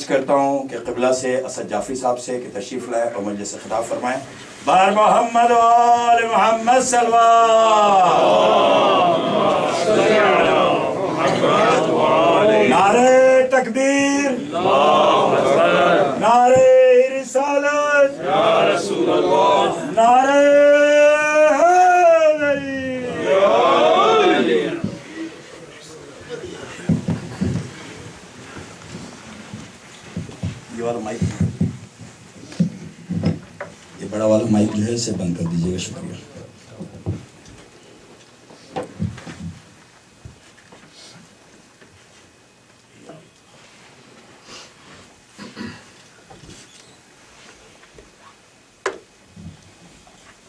करता हूँ कि क़िबला से असद जाफरी साहब से कि तशरीफ़ लाए और मजलिस से खिताब फरमाएँ। बार मोहम्मद वाले मोहम्मद सल्लल्लाहु नारे तकबीर, नारे रिसालत, या रसूल अल्लाह, नारे माइक, ये बड़ा वाला माइक जो है इसे बंद कर दीजिएगा, शुक्रिया।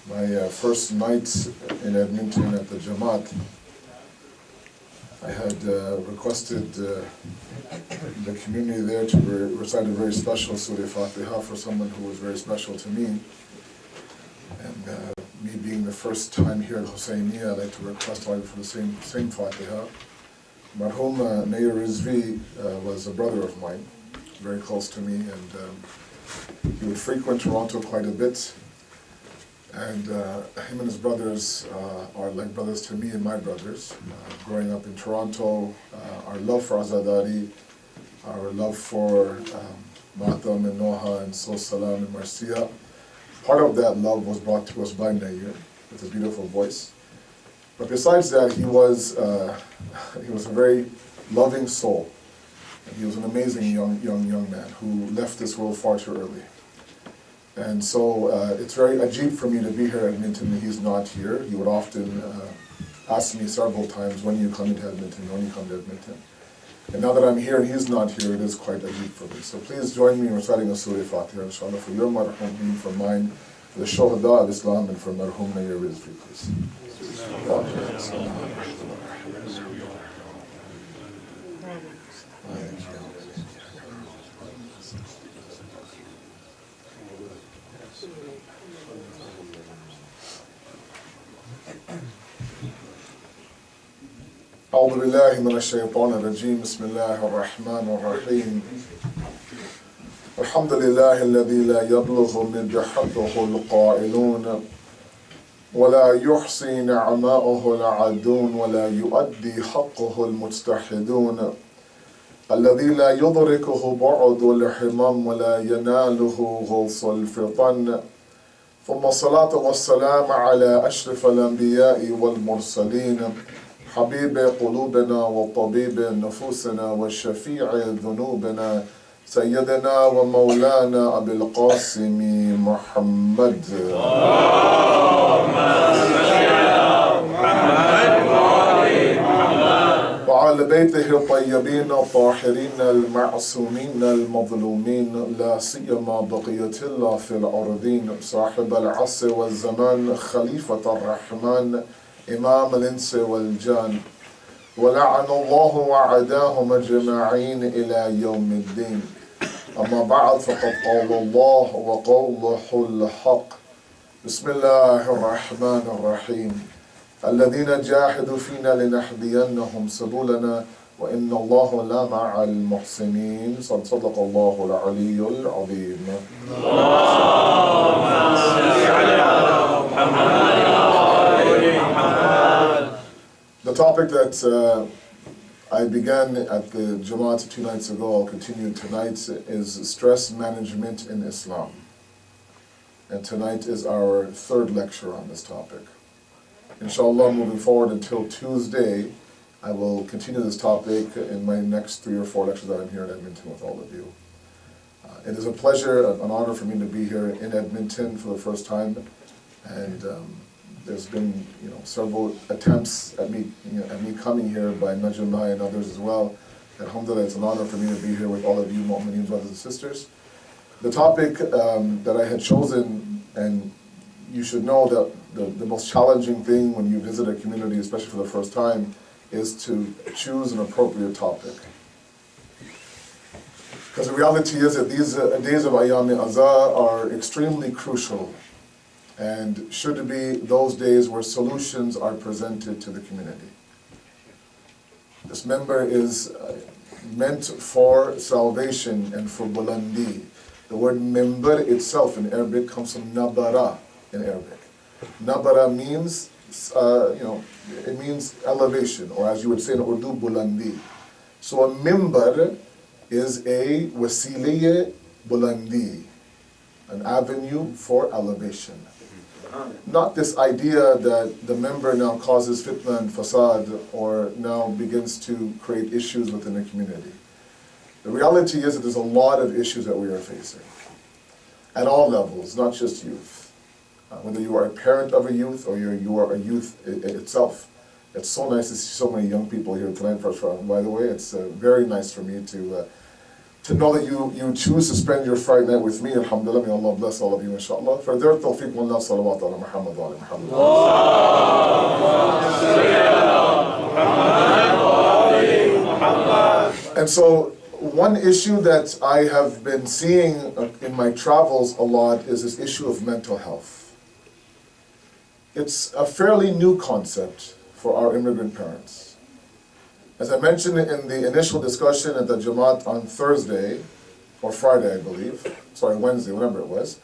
My first night in Edmonton at the Jamaat, I had requested the community there to recite a very special Surah Fatiha for someone who was very special to me. And me being the first time here at Hussaini, I'd like to request for the same Fatiha. Marhum Nair Rizvi was a brother of mine, very close to me, and he would frequent Toronto quite a bit. And him and his brothers are like brothers to me and my brothers. Growing up in Toronto, our love for Azadari, our love for Matam and Noha and Sul Salam and Marcia, part of that love was brought to us by Nair with his beautiful voice. But besides that, he was a very loving soul. And he was an amazing young man who left this world far too early. And so it's very ajib for me to be here at Edmonton and he's not here. He would often ask me several times, when you come to Edmonton, when you come to Edmonton. And now that I'm here and he's not here, it is quite ajib for me. So please join me in reciting a Surah Fatiha, inshallah, for your marhum, for mine, for the Shuhada of Islam, and for marhum Nair Rizvi, please. أعوذ بالله من الشيطان الرجيم بسم الله الرحمن الرحيم الحمد لله الذي لا يبلغ مدحته القائلون ولا يحصي نعماءه العادون ولا يؤدي حقه المجتحدون الذي لا يدركه بعد الحمام ولا يناله غوص الفطن ثم الصلاة والسلام على أشرف الأنبياء والمرسلين حبيب قلوبنا وطبيب نفوسنا وشفيع ذنوبنا سيدنا ومولانا أبي القاسم محمد وعلى بيته الطيبين الطاهرين المعصومين المظلومين لا سيما بقية الله في الأرضين صاحب العصر والزمان خليفة الرحمن إمام الإنس والجان ولعن الله وعداهم أجمعين إلى يوم الدين أما بعد فقد قال الله وقوله الحق بسم الله الرحمن الرحيم الذين جاهدوا فينا لنهدينهم سبلنا وإن الله لمع المحسنين صدق الله العلي العظيم اللهم صل على محمد. The topic that I began at the Jamaat 2 nights ago, I'll continue tonight, is stress management in Islam. And tonight is our third lecture on this topic. Inshallah, moving forward until Tuesday, I will continue this topic in my next 3 or 4 lectures that I'm here in Edmonton with all of you. It is a pleasure, an honor for me to be here in Edmonton for the first time. And there's been, several attempts at me coming here by Najm Bhai and others as well. Alhamdulillah, it's an honor for me to be here with all of you Mu'mineen brothers and sisters. The topic that I had chosen, and you should know that the most challenging thing when you visit a community, especially for the first time, is to choose an appropriate topic. Because the reality is that these days of Ayyam Azah are extremely crucial and should be those days where solutions are presented to the community. This member is meant for salvation and for bulandi. The word member itself in Arabic comes from nabara in Arabic. Nabara means, it means elevation, or as you would say in Urdu, bulandi. So a mimbar is a wasiliye bulandi, an avenue for elevation. Not this idea that the member now causes fitna and fasad or now begins to create issues within the community. The reality is that there's a lot of issues that we are facing at all levels, not just youth. Whether you are a parent of a youth or you are a youth itself. It's so nice to see so many young people here tonight. By the way, it's very nice for me to know that you choose to spend your Friday night with me. Alhamdulillah, may Allah bless all of you, inshallah. For their tawfiq, wallah, salawat ala Muhammad wa ala Muhammad. And so, one issue that I have been seeing in my travels a lot is this issue of mental health. It's a fairly new concept for our immigrant parents. As I mentioned in the initial discussion at the Jamaat on Thursday, or Friday I believe, Wednesday, whatever it was,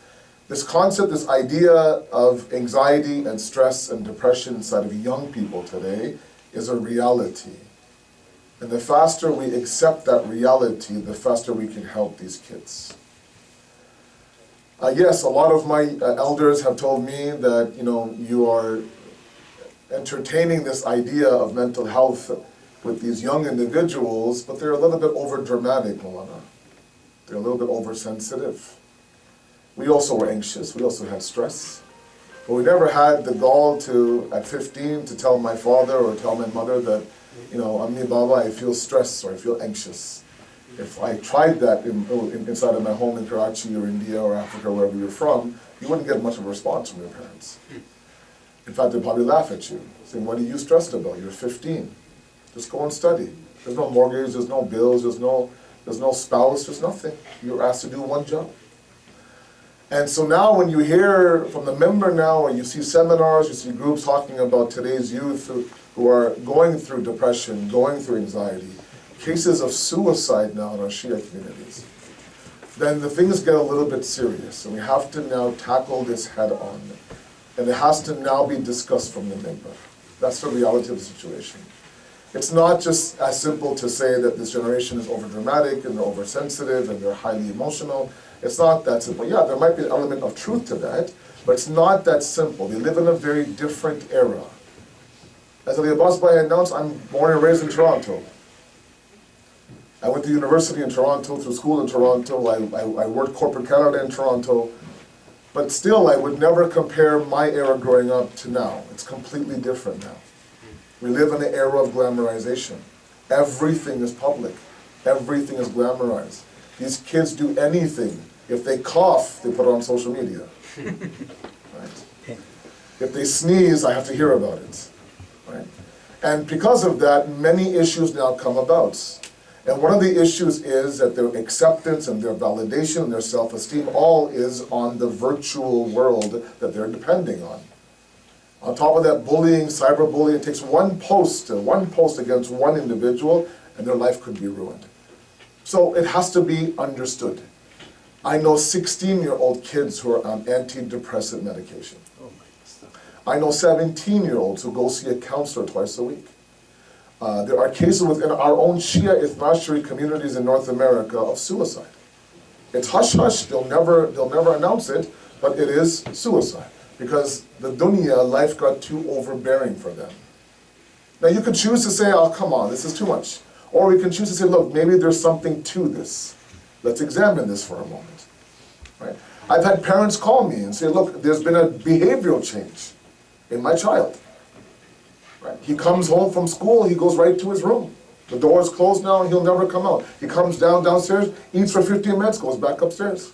this concept, this idea of anxiety and stress and depression inside of young people today is a reality. And the faster we accept that reality, the faster we can help these kids. Yes, a lot of my elders have told me that, you are entertaining this idea of mental health with these young individuals, but they're a little bit over dramatic, Malana. They're a little bit oversensitive. We also were anxious, we also had stress. But we never had the gall at 15, to tell my father or tell my mother that, Ammi Baba, I feel stressed or I feel anxious. If I tried that inside of my home in Karachi or India or Africa, wherever you're from, you wouldn't get much of a response from your parents. In fact, they'd probably laugh at you, saying, what are you stressed about? You're 15. Just go and study. There's no mortgage, there's no bills, there's no spouse, there's nothing. You're asked to do one job. And so now when you hear from the member now, or you see seminars, you see groups talking about today's youth who are going through depression, going through anxiety, cases of suicide now in our Shia communities, then the things get a little bit serious. And we have to now tackle this head on. And it has to now be discussed from the member. That's the reality of the situation. It's not just as simple to say that this generation is overdramatic and they're oversensitive and they're highly emotional. It's not that simple. Yeah, there might be an element of truth to that, but it's not that simple. They live in a very different era. As Ali Abbas Bhai announced, I'm born and raised in Toronto. I went to university in Toronto, through school in Toronto. I worked corporate Canada in Toronto. But still, I would never compare my era growing up to now. It's completely different now. We live in an era of glamorization. Everything is public. Everything is glamorized. These kids do anything. If they cough, they put it on social media. Right? If they sneeze, I have to hear about it. Right? And because of that, many issues now come about. And one of the issues is that their acceptance and their validation and their self-esteem all is on the virtual world that they're depending on. On top of that, bullying, cyberbullying, it takes one post against one individual, and their life could be ruined. So it has to be understood. I know 16-year-old kids who are on antidepressant medication. I know 17-year-olds who go see a counselor twice a week. There are cases within our own Shia Ithmashri communities in North America of suicide. It's hush-hush, they'll never announce it, but it is suicide. Because the dunya, life got too overbearing for them. Now you could choose to say, oh come on, this is too much. Or we can choose to say, look, maybe there's something to this. Let's examine this for a moment. Right? I've had parents call me and say, look, there's been a behavioral change in my child. Right? He comes home from school, he goes right to his room. The door is closed now and he'll never come out. He comes downstairs, eats for 15 minutes, goes back upstairs.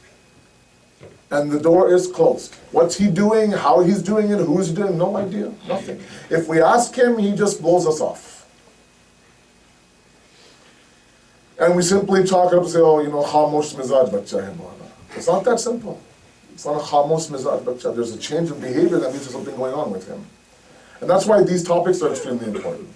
And the door is closed. What's he doing, how he's doing it, who's doing, no idea, nothing. If we ask him, he just blows us off. And we simply chalk it up and say, oh, khamosh mizaj bacha hai maulana. It's not that simple. It's not a khamosh mizaj bacha. There's a change of behavior that means there's something going on with him. And that's why these topics are extremely important.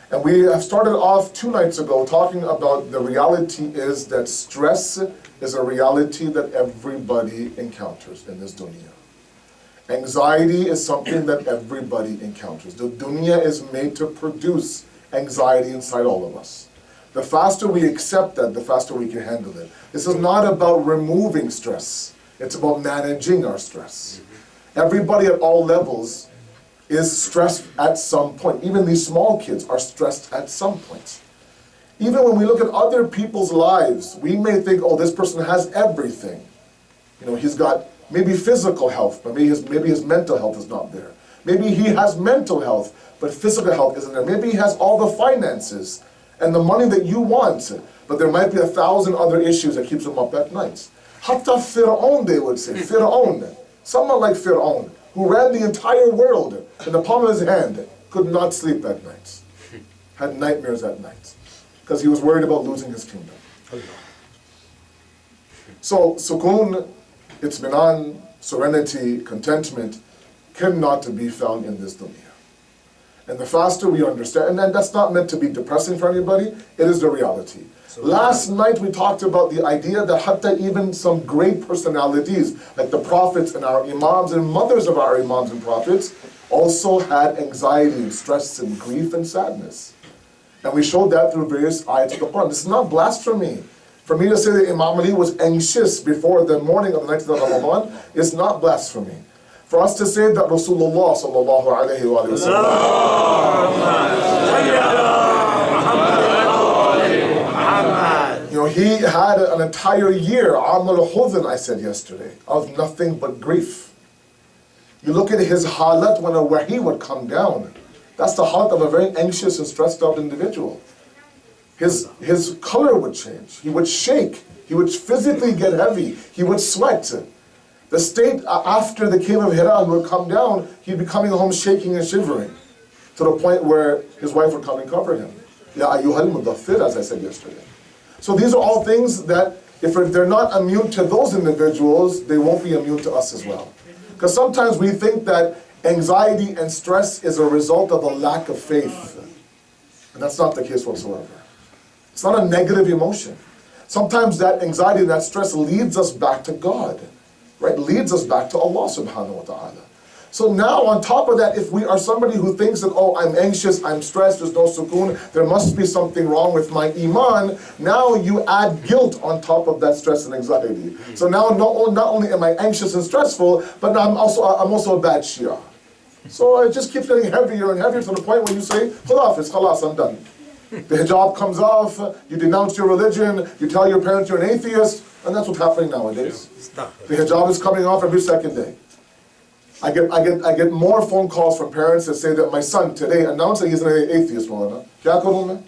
And we have started off 2 nights ago talking about the reality is that stress is a reality that everybody encounters in this dunya. Anxiety is something that everybody encounters. The dunya is made to produce anxiety inside all of us. The faster we accept that, the faster we can handle it. This is not about removing stress. It's about managing our stress. Everybody at all levels is stressed at some point. Even these small kids are stressed at some point. Even when we look at other people's lives, we may think, oh, this person has everything. You know, he's got maybe physical health, but maybe his mental health is not there. Maybe he has mental health, but physical health isn't there. Maybe he has all the finances and the money that you want, but there might be 1,000 other issues that keeps him up at night. Hatta Fir'aun, they would say. Fir'aun. Someone like Fir'aun, who ran the entire world in the palm of his hand, could not sleep at night. Had nightmares at night. Because he was worried about losing his kingdom. So, sukoon, itminan, serenity, contentment, cannot be found in this dunya. And the faster we understand, and that's not meant to be depressing for anybody, it is the reality. Last night we talked about the idea that hatta even some great personalities, like the prophets and our imams and mothers of our imams and prophets, also had anxiety and stress and grief and sadness. And we showed that through various ayats of the Quran. This is not blasphemy. For me to say that Imam Ali was anxious before the morning of the night of Ramadan is not blasphemy. For us to say that Rasulullah sallallahu alayhi wa sallam, you know, he had an entire year, Amal Huzn, I said yesterday, of nothing but grief. You look at his halat when a wahi would come down. That's the halat of a very anxious and stressed out individual. His color would change. He would shake. He would physically get heavy. He would sweat. The state after the cave of Hira would come down, he'd be coming home shaking and shivering, to the point where his wife would come and cover him. Ya ayyuhal mudaththir, as I said yesterday. So these are all things that, if they're not immune to those individuals, they won't be immune to us as well. Because sometimes we think that anxiety and stress is a result of a lack of faith. And that's not the case whatsoever. It's not a negative emotion. Sometimes that anxiety and that stress leads us back to God. Right? Leads us back to Allah subhanahu wa ta'ala. So now on top of that, if we are somebody who thinks that, oh, I'm anxious, I'm stressed, there's no sukoon, there must be something wrong with my iman, now you add guilt on top of that stress and anxiety. So now not only am I anxious and stressful, but now I'm also a bad Shia. So it just keeps getting heavier and heavier to the point where you say, khalas, I'm done. The hijab comes off, you denounce your religion, you tell your parents you're an atheist, and that's what's happening nowadays. The hijab is coming off every second day. I get more phone calls from parents that say that my son today announced that he's an atheist, Maulana. Kya karun main?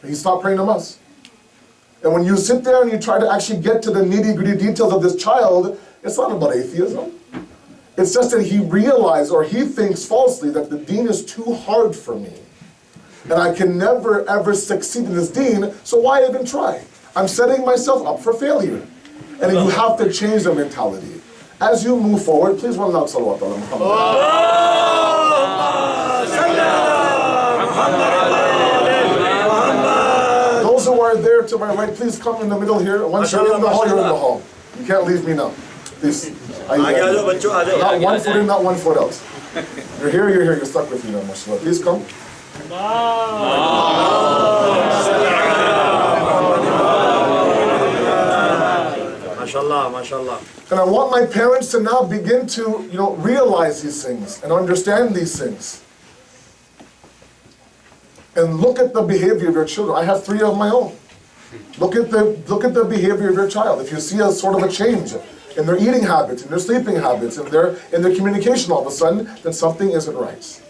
He stopped praying namaz. And when you sit there and you try to actually get to the nitty-gritty details of this child, it's not about atheism. It's just that he realized, or he thinks falsely, that the deen is too hard for me. And I can never ever succeed in this deen, so why even try? I'm setting myself up for failure. And you have to change the mentality. As you move forward, please run loud salawat ala Muhammad. Those who are there to my right, please come in the middle here. Once you're in the hall, you're in the hall. You can't leave me now. Please. Not 1 foot in, not 1 foot out. You're here, you're stuck with me now, mashallah. Please come. MashaAllah, MashaAllah. And I want my parents to now begin to, realize these things and understand these things. And look at the behavior of your children. I have 3 of my own. Look at the behavior of your child. If you see a sort of a change in their eating habits, in their sleeping habits, in their communication all of a sudden, then something isn't right.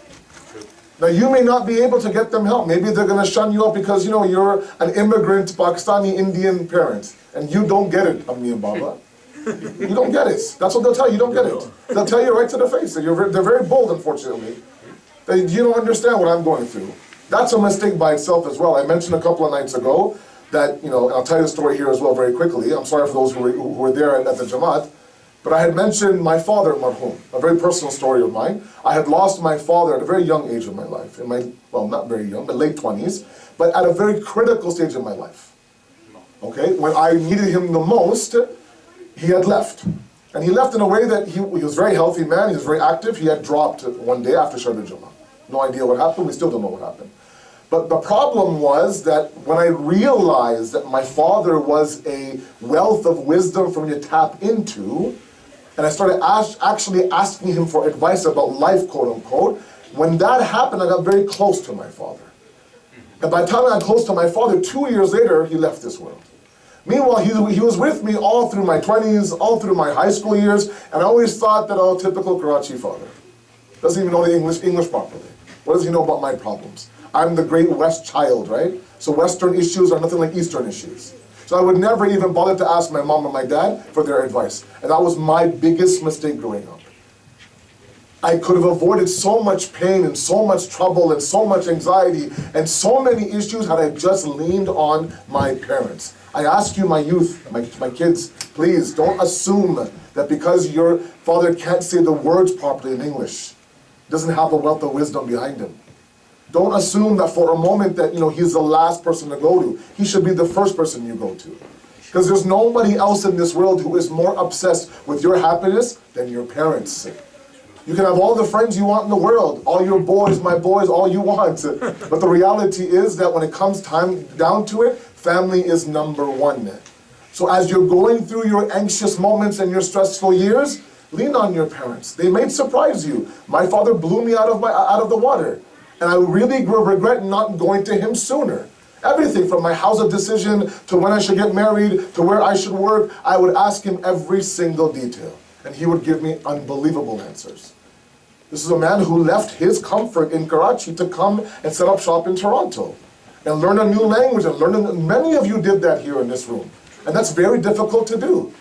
Now you may not be able to get them help. Maybe they're going to shun you up because you're an immigrant Pakistani Indian parent and you don't get it, Ammi and Baba. You don't get it. That's what they'll tell you. You don't get it. They'll tell you right to the face. They're very bold, unfortunately. You don't understand what I'm going through. That's a mistake by itself as well. I mentioned a couple of nights ago that, and I'll tell you the story here as well very quickly. I'm sorry for those who were there at the Jamaat. But I had mentioned my father, marhum, a very personal story of mine. I had lost my father at a very young age of my life, in my, well, not very young, but late 20s, but at a very critical stage of my life. Okay, when I needed him the most, he had left. And he left in a way that he was a very healthy man, he was very active. He had dropped one day after Shahid al-Jummah. No idea what happened, we still don't know what happened. But the problem was that when I realized that my father was a wealth of wisdom for me to tap into, and I started actually asking him for advice about life, quote unquote, when that happened, I got very close to my father. And by the time I got close to my father, 2 years later, he left this world. Meanwhile, he was with me all through my 20s, all through my high school years, and I always thought that, oh, typical Karachi father. Doesn't even know the English properly. What does he know about my problems? I'm the great West child, right? So Western issues are nothing like Eastern issues. So I would never even bother to ask my mom or my dad for their advice. And that was my biggest mistake growing up. I could have avoided so much pain and so much trouble and so much anxiety and so many issues had I just leaned on my parents. I ask you, my youth, my kids, please don't assume that because your father can't say the words properly in English, doesn't have a wealth of wisdom behind him. Don't assume that for a moment that, he's the last person to go to. He should be the first person you go to. Because there's nobody else in this world who is more obsessed with your happiness than your parents. You can have all the friends you want in the world, all your boys, my boys, all you want. But the reality is that when it comes time down to it, family is number one. So as you're going through your anxious moments and your stressful years, lean on your parents. They may surprise you. My father blew me out of the water. And I really regret not going to him sooner. Everything from my housing decision to when I should get married to where I should work, I would ask him every single detail. And he would give me unbelievable answers. This is a man who left his comfort in Karachi to come and set up shop in Toronto and learn a new language. And many of you did that here in this room. And that's very difficult to do.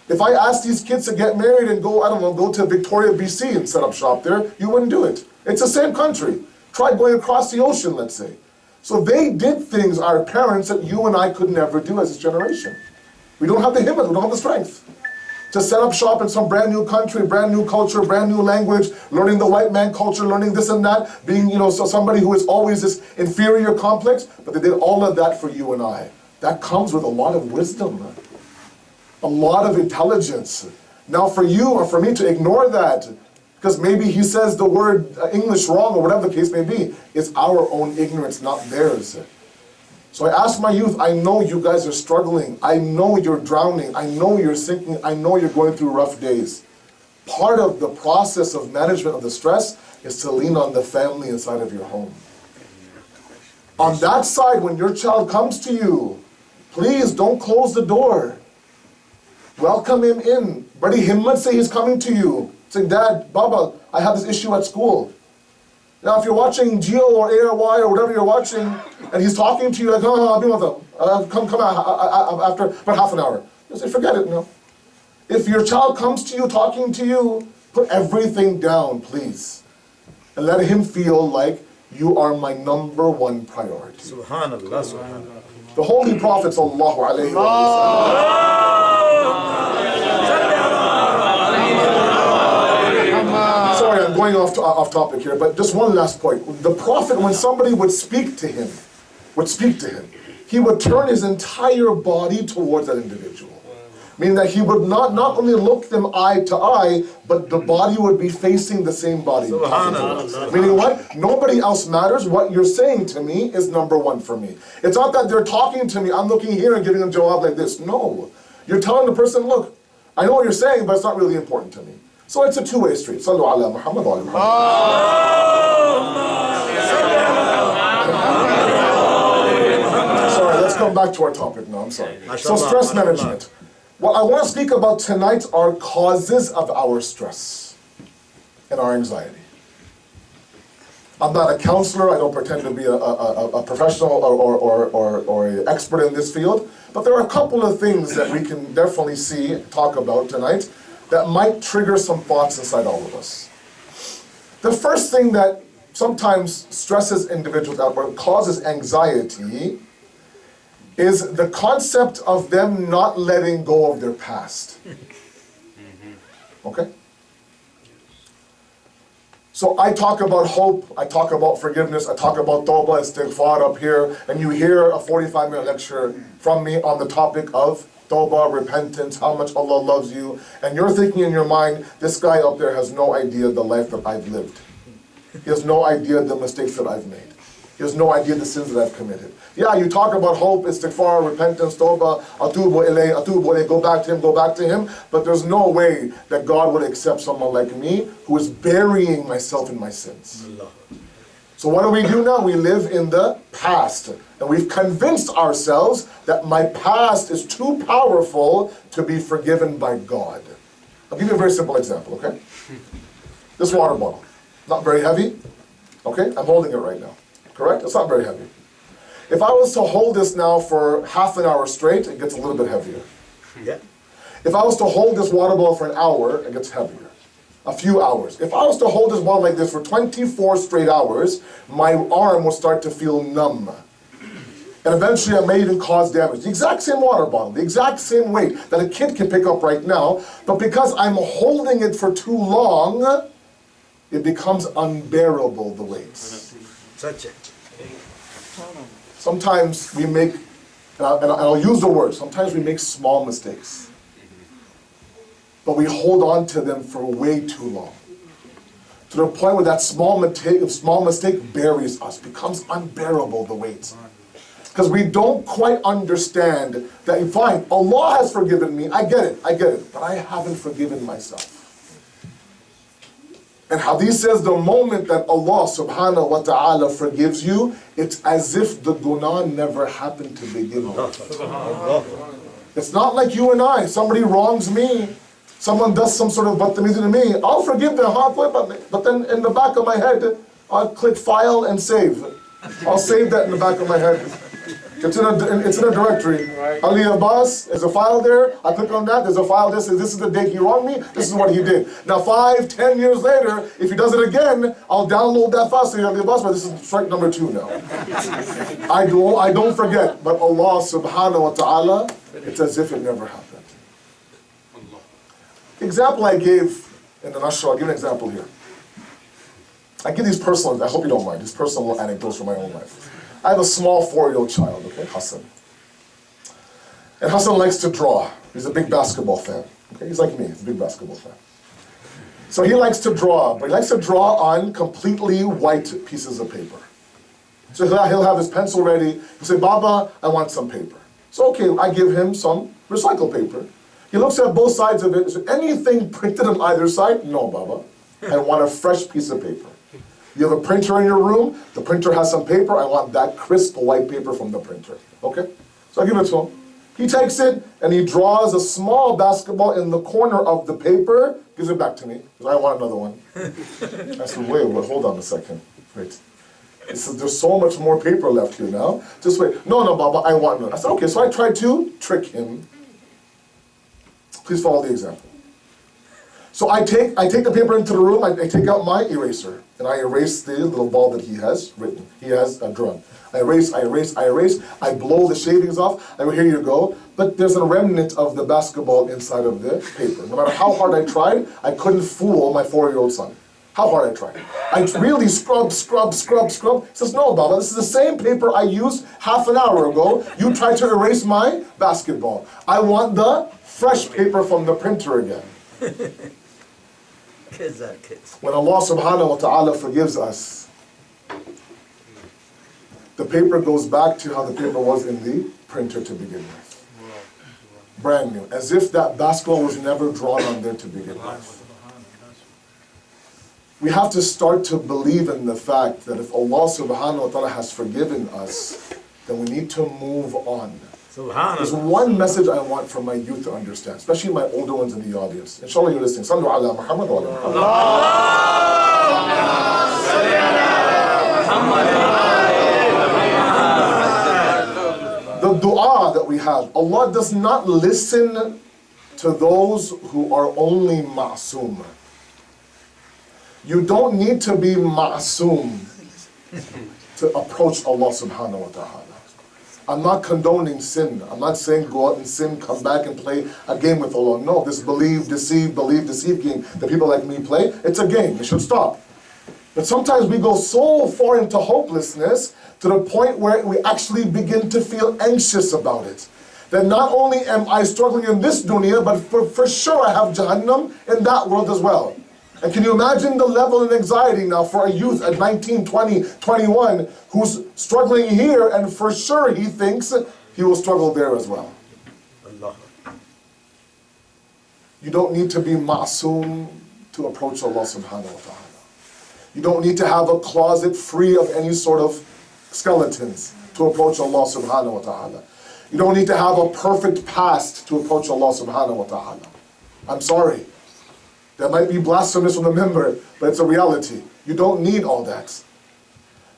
If I asked these kids to get married and go to Victoria, BC and set up shop there, you wouldn't do it. It's the same country. Try going across the ocean, let's say. So they did things, our parents, that you and I could never do as a generation. We don't have the himmat, we don't have the strength to set up shop in some brand new country, brand new culture, brand new language, learning the white man culture, learning this and that, being, so somebody who is always this inferior complex, but they did all of that for you and I. That comes with a lot of wisdom, a lot of intelligence. Now for you or for me to ignore that, because maybe he says the word English wrong or whatever the case may be, it's our own ignorance, not theirs. So I ask my youth, I know you guys are struggling. I know you're drowning. I know you're sinking. I know you're going through rough days. Part of the process of management of the stress is to lean on the family inside of your home. On that side, when your child comes to you, please don't close the door. Welcome him in. Badi himmat say he's coming to you. Say, Dad, Baba, I have this issue at school. Now, if you're watching Geo or ARY or whatever you're watching, and he's talking to you like, oh, I'll be with him. Come out after about half an hour. You say, forget it, If your child comes to you, talking to you, put everything down, please. And let him feel like you are my number one priority. Subhanallah, subhanallah. The Holy Prophet sallallahu alayhi wa Sorry, I'm going off topic here, but just one last point. The Prophet, when somebody would speak to him, he would turn his entire body towards that individual. Meaning that he would not only look them eye to eye, but the body would be facing the same body. Meaning what? Nobody else matters. What you're saying to me is number one for me. It's not that they're talking to me, I'm looking here and giving them jawab like this. No. You're telling the person, look, I know what you're saying, but it's not really important to me. So it's a two-way street. Sallu ala Muhammad wa ala Muhammad. Sorry, let's come back to our topic now. I'm sorry. So stress management. What I want to speak about tonight are causes of our stress and our anxiety. I'm not a counselor. I don't pretend to be a professional or an expert in this field. But there are a couple of things that we can definitely talk about tonight that might trigger some thoughts inside all of us. The first thing that sometimes stresses individuals out or causes anxiety is the concept of them not letting go of their past. Okay? So I talk about hope, I talk about forgiveness, I talk about tawbah, istighfar up here, and you hear a 45-minute lecture from me on the topic of tawbah, repentance, how much Allah loves you, and you're thinking in your mind, this guy up there has no idea the life that I've lived. He has no idea the mistakes that I've made. He has no idea the sins that I've committed. Yeah, you talk about hope, istighfar, repentance, tawbah, atubu ilayh, go back to him, but there's no way that God would accept someone like me who is burying myself in my sins. So what do we do now? We live in the past, and we've convinced ourselves that my past is too powerful to be forgiven by God. I'll give you a very simple example, okay? This water bottle, not very heavy, okay? I'm holding it right now. Correct? It's not very heavy. If I was to hold this now for half an hour straight, it gets a little bit heavier. Yeah. If I was to hold this water bottle for an hour, it gets heavier. A few hours. If I was to hold this bottle like this for 24 straight hours, my arm will start to feel numb. And eventually I may even cause damage. The exact same water bottle, the exact same weight that a kid can pick up right now, but because I'm holding it for too long, it becomes unbearable, the weight. Such it. Sometimes we make, and I'll use the word, sometimes we make small mistakes. But we hold on to them for way too long. To the point where that small mistake buries us, becomes unbearable, the weight. Because we don't quite understand that, fine, Allah has forgiven me, I get it, but I haven't forgiven myself. And Hadith says the moment that Allah subhanahu wa ta'ala forgives you, it's as if the guna never happened to begin with. It's not like you and I, somebody wrongs me, someone does some sort of badtamizi to me, I'll forgive them, but then in the back of my head, I'll click file and save. I'll save that in the back of my head. It's in a directory. Ali Abbas, there's a file there. I click on that. There's a file that says this is the date he wronged me. This is what he did. Now 5, 10 years later, if he does it again, I'll download that file. Say Ali Abbas, but this is strike number 2 now. I don't forget, but Allah subhanahu wa ta'ala, it's as if it never happened. The example I gave in the nashra, I'll give an example here. I give these personal, I hope you don't mind, these personal anecdotes from my own life. I have a small 4-year-old child, okay, Hassan. And Hassan likes to draw. He's a big basketball fan. Okay, he's like me, he's a big basketball fan. So he likes to draw, but he likes to draw on completely white pieces of paper. So he'll have his pencil ready. He'll say, Baba, I want some paper. So okay, I give him some recycled paper. He looks at both sides of it. Is there anything printed on either side? No, Baba. I want a fresh piece of paper. You have a printer in your room, the printer has some paper, I want that crisp white paper from the printer. Okay? So I give it to him. He takes it and he draws a small basketball in the corner of the paper, gives it back to me, because I want another one. I said, wait, hold on a second. Wait. He says, there's so much more paper left here now. Just wait. No, Baba, I want none. I said, okay, so I tried to trick him. Please follow the example. So I take the paper into the room, I take out my eraser, and I erase the little ball that he has written. He has drawn. I erase, I blow the shavings off, I go, here you go. But there's a remnant of the basketball inside of the paper. No matter how hard I tried, I couldn't fool my 4-year-old son. How hard I tried. I really scrub. He says, no, Baba, this is the same paper I used half an hour ago. You tried to erase my basketball. I want the fresh paper from the printer again. Kids are kids. When Allah subhanahu wa ta'ala forgives us, the paper goes back to how the paper was in the printer to begin with. Brand new. As if that basketball was never drawn on there to begin with. We have to start to believe in the fact that if Allah subhanahu wa ta'ala has forgiven us, then we need to move on. There's one message I want from my youth to understand, especially my older ones in the audience. Inshallah you're listening. Sallu ala Muhammad wa ala Muhammad. The dua that we have, Allah does not listen to those who are only ma'soom. You don't need to be ma'soom to approach Allah subhanahu wa ta'ala. I'm not condoning sin. I'm not saying go out and sin, come back and play a game with Allah. No, this believe, deceive game that people like me play, it's a game. It should stop. But sometimes we go so far into hopelessness to the point where we actually begin to feel anxious about it. That not only am I struggling in this dunya, but for sure I have Jahannam in that world as well. And can you imagine the level of anxiety now for a youth at 19, 20, 21 who's struggling here, and for sure he thinks he will struggle there as well. Allah. You don't need to be ma'soom to approach Allah subhanahu wa ta'ala. You don't need to have a closet free of any sort of skeletons to approach Allah subhanahu wa ta'ala. You don't need to have a perfect past to approach Allah subhanahu wa ta'ala. I'm sorry. That might be blasphemous from the member, but it's a reality. You don't need all that.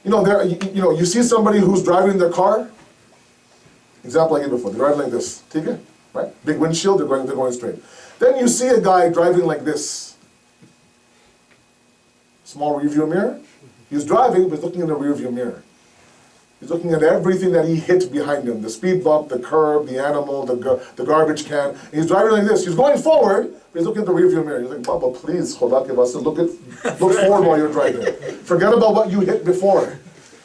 You see somebody who's driving their car. Example I gave before. They're driving like this. Take it, right? Big windshield. They're going straight. Then you see a guy driving like this. Small rearview mirror. He's driving, but he's looking in the rearview mirror. He's looking at everything that he hit behind him. The speed bump, the curb, the animal, the garbage can. And he's driving like this. He's going forward, but he's looking at the rearview mirror. He's like, Baba, please, look forward while you're driving. Forget about what you hit before.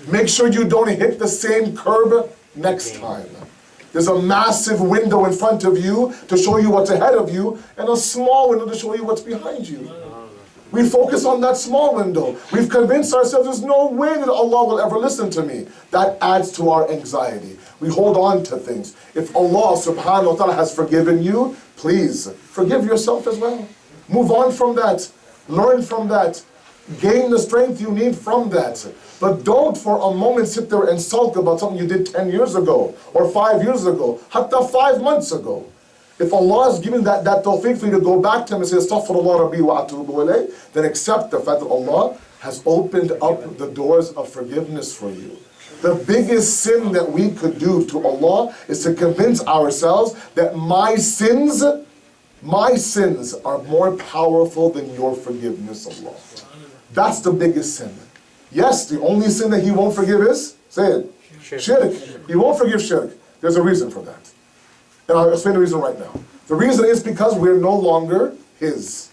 Make sure you don't hit the same curb next time. There's a massive window in front of you to show you what's ahead of you, and a small window to show you what's behind you. We focus on that small window. We've convinced ourselves there's no way that Allah will ever listen to me. That adds to our anxiety. We hold on to things. If Allah subhanahu wa ta'ala has forgiven you, please forgive yourself as well. Move on from that. Learn from that. Gain the strength you need from that. But don't for a moment sit there and sulk about something you did 10 years ago, or 5 years ago, hatta 5 months ago. If Allah is giving that tawfiq for you to go back to Him and say, Astaghfirullah Rabbi wa atubu ilayh, then accept the fact that Allah has opened up the doors of forgiveness for you. The biggest sin that we could do to Allah is to convince ourselves that my sins are more powerful than your forgiveness, Allah. That's the biggest sin. Yes, the only sin that He won't forgive is, say it, shirk. He won't forgive shirk. There's a reason for that. And I'll explain the reason right now. The reason is because we're no longer His.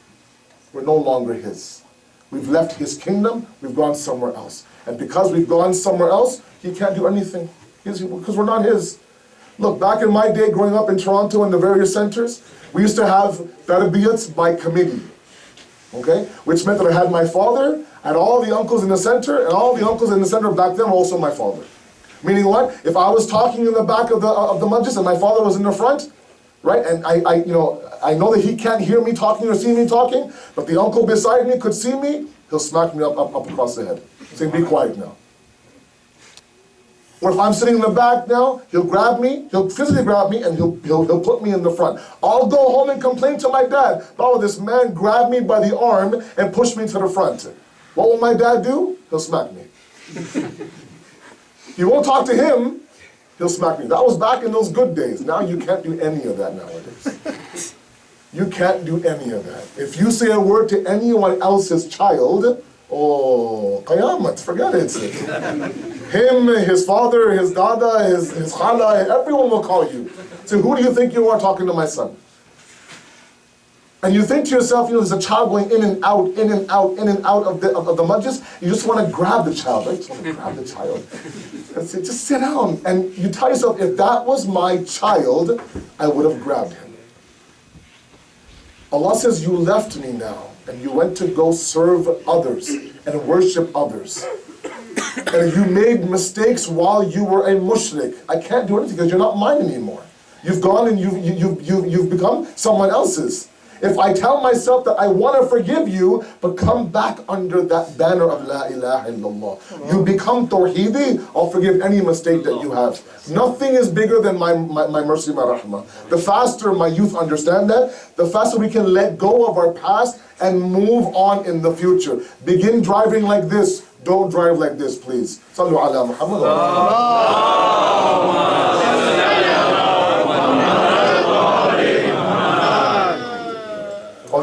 We're no longer His. We've left His kingdom, we've gone somewhere else. And because we've gone somewhere else, He can't do anything. Because we're not His. Look, back in my day growing up in Toronto in the various centers, we used to have tarbiyats by committee. Okay? Which meant that I had my father, and all the uncles in the center, and all the uncles in the center back then were also my father. Meaning what? If I was talking in the back of the majlis and my father was in the front, right? And I know that he can't hear me talking or see me talking, but the uncle beside me could see me, he'll smack me up across the head. Saying, be quiet now. Or if I'm sitting in the back now, he'll grab me, he'll physically grab me, and he'll put me in the front. I'll go home and complain to my dad, oh, this man grabbed me by the arm and pushed me to the front. What will my dad do? He'll smack me. You won't talk to him, he'll smack me. That was back in those good days. Now you can't do any of that nowadays. You can't do any of that. If you say a word to anyone else's child, oh, qayamat, forget it. Him, his father, his dada, his khala, everyone will call you. So who do you think you are talking to my son? And you think to yourself, there's a child going in and out of the majlis. You just want to grab the child, right? You just want to grab the child. And say, just sit down. And you tell yourself, if that was my child, I would have grabbed him. Allah says, you left me now, and you went to go serve others and worship others. And you made mistakes while you were a mushrik. I can't do anything because you're not mine anymore. You've gone and you've become someone else's. If I tell myself that I want to forgive you, but come back under that banner of La ilaha illallah, you become tawheedi, I'll forgive any mistake that you have. Nothing is bigger than my mercy, my rahmah. The faster my youth understand that, the faster we can let go of our past and move on in the future. Begin driving like this. Don't drive like this, please. Sallu ala Muhammad.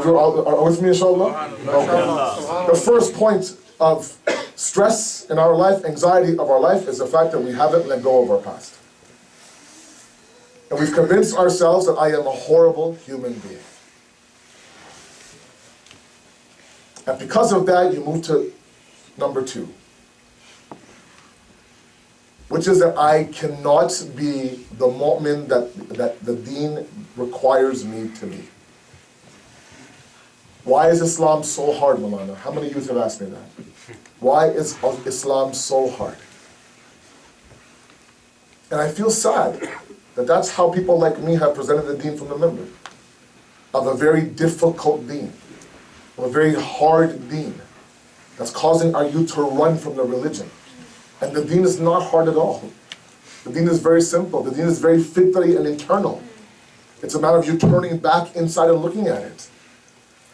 Are with me, inshallah? Okay. The first point of stress in our life, anxiety of our life, is the fact that we haven't let go of our past. And we've convinced ourselves that I am a horrible human being. And because of that, you move to number 2, which is that I cannot be the mu'min that the deen requires me to be. Why is Islam so hard, Malana? How many youth have asked me that? Why is Islam so hard? And I feel sad that that's how people like me have presented the deen from the member, of a very difficult deen, of a very hard deen, that's causing our youth to run from the religion. And the deen is not hard at all. The deen is very simple. The deen is very fitri and internal. It's a matter of you turning back inside and looking at it.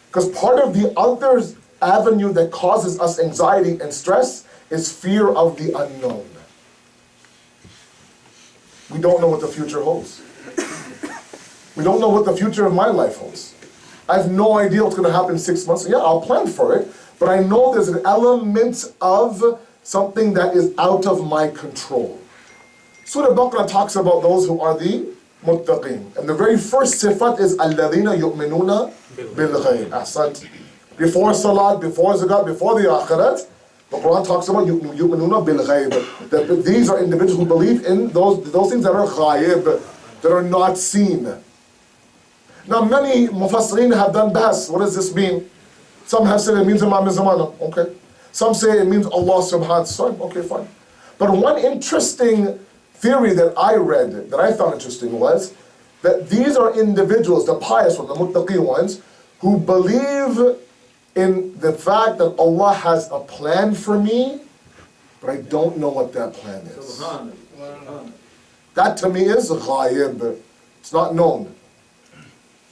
Because part of the other avenue that causes us anxiety and stress is fear of the unknown. We don't know what the future holds. We don't know what the future of my life holds. I have no idea what's going to happen in 6 months. Yeah, I'll plan for it, but I know there's an element of something that is out of my control. Surah Baqarah talks about those who are the muttaqeen. And the very first sifat is الَّذِينَ يُؤْمِنُونَ بِالْغَيْبِ. Ahsant. Before salat, before zakat, before the akhirat, the Quran talks about yu'minuna bil ghayb, that these are individuals who believe in those things that are ghayb, that are not seen. Now many mufassirin have done bahs. What does this mean? Some have said it means Imam Zamana. Okay. Some say it means Allah subhanahu wa ta'ala. Okay, fine. But one interesting theory that I read, that I found interesting, was that these are individuals, the pious ones, the muttaqi ones, who believe in the fact that Allah has a plan for me, but I don't know what that plan is. That to me is ghayib. It's not known.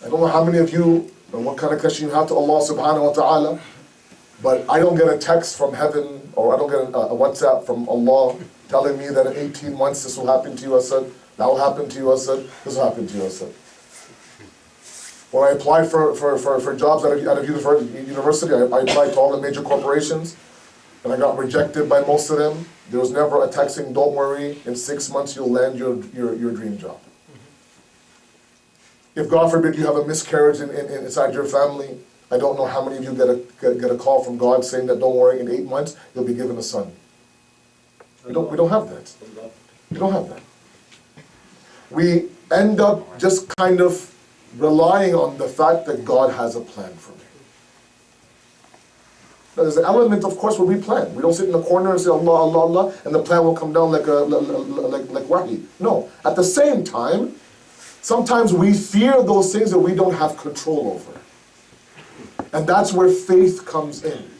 I don't know how many of you, and what kind of connection you have to Allah subhanahu wa ta'ala, but I don't get a text from heaven, or I don't get a WhatsApp from Allah telling me that in 18 months this will happen to you, Asad, that will happen to you, Asad, this will happen to you, Asad. When I applied for jobs at a university, I applied to all the major corporations, and I got rejected by most of them. There was never a text saying, don't worry, in 6 months you'll land your dream job. If God forbid you have a miscarriage inside your family, I don't know how many of you get a call from God saying that, don't worry, in 8 months you'll be given a son. We don't have that. We don't have that. We end up just kind of relying on the fact that God has a plan for me. Now, there's an element, of course, where we plan. We don't sit in the corner and say Allah, Allah, Allah, and the plan will come down like wahi. No. At the same time, sometimes we fear those things that we don't have control over. And that's where faith comes in.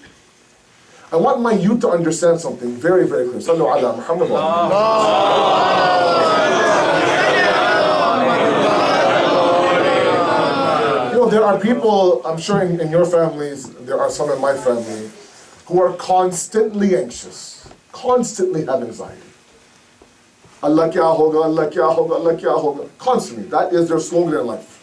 I want my youth to understand something very, very clear. Sallu ala Muhammad. You know, there are people, I'm sure in your families, there are some in my family, who are constantly anxious, constantly have anxiety. Allah kya hoga, Allah kya hoga, Allah kya hoga. Constantly. That is their slogan in life.